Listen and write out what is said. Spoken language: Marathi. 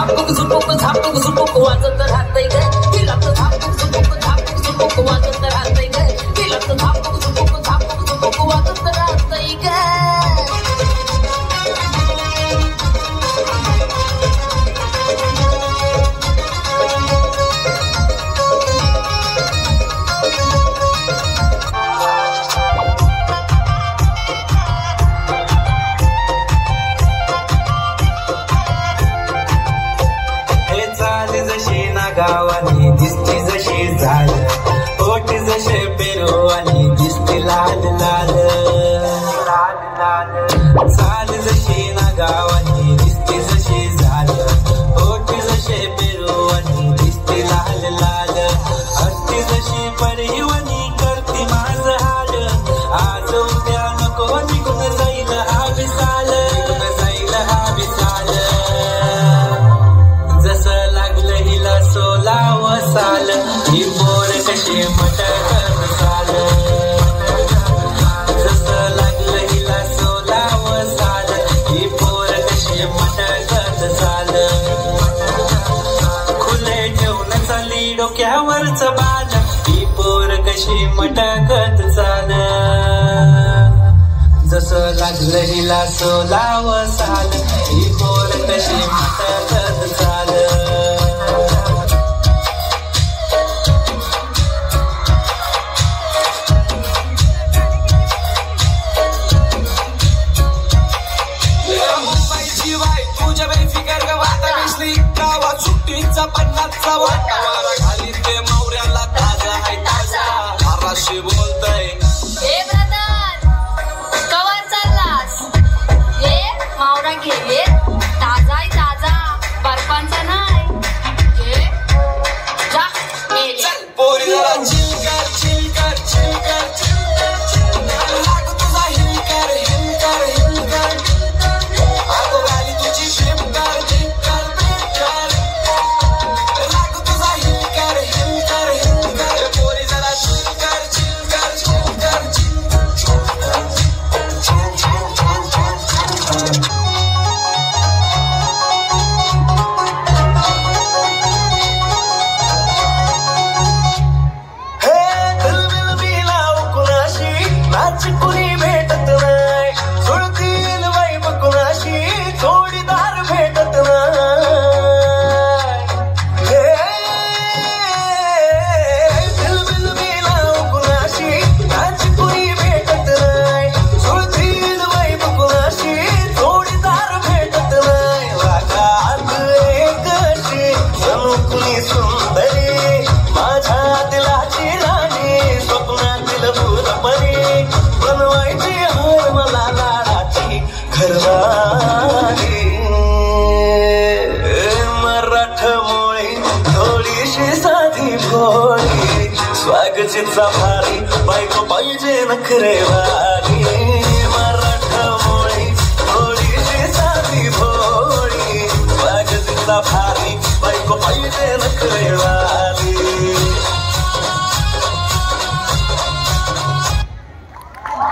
झापूक झुपूक वाजत राहतंय ग तिला तर झापूक झुपूक वाजत राहतंय ग तिला तर झापूक झुपूक वाजत राहतंय ग गावानी दिसती जशी झालं ओटी जसे पेरू आणि दिसती लाल लाल चाल जशी ना गावानी दिसती जशी झालं ओटी जसे पेरू आणि दिसती लाल लाल हसती जशी परिवनी करती माझं हाल आज उद्या नको निघून जाईल हा विसाल जसं लागलं हिला सोलाव साल ही पोर कशी मटकत चाल जसं लागलं हिला सोलाव साल ही पोर कशी मटकत चाल खुले ठेवून चाली डोक्यावरच बाल ही पोर कशी मटकत चाल जसं लागलं हिला सोलाव साल ही पोर कशी मटकत चाल सुट्टीचा पन्नासचा वाटा वारा खाली ते मावऱ्याला ताजा आहे ताजा महाराष्ट्री बोलतय ए ब्रदर कवर चाललास ए मावरा गेले ताजा आहे ताजा बर्फांचा नाही ए जा चल पोरी जरा चिल कर चिल कर चिल कर चिल कर लाग तुझा हिल कर हिल कर हिल कर आगो गाली तुझी शिप कर जिप कर स्वागतीचा भारी बायको पाहिजे नखरेवाली मराठमोळी थोडीशी साधी भोळी स्वागतीचा भारी बायको पाहिजे नखरेवाली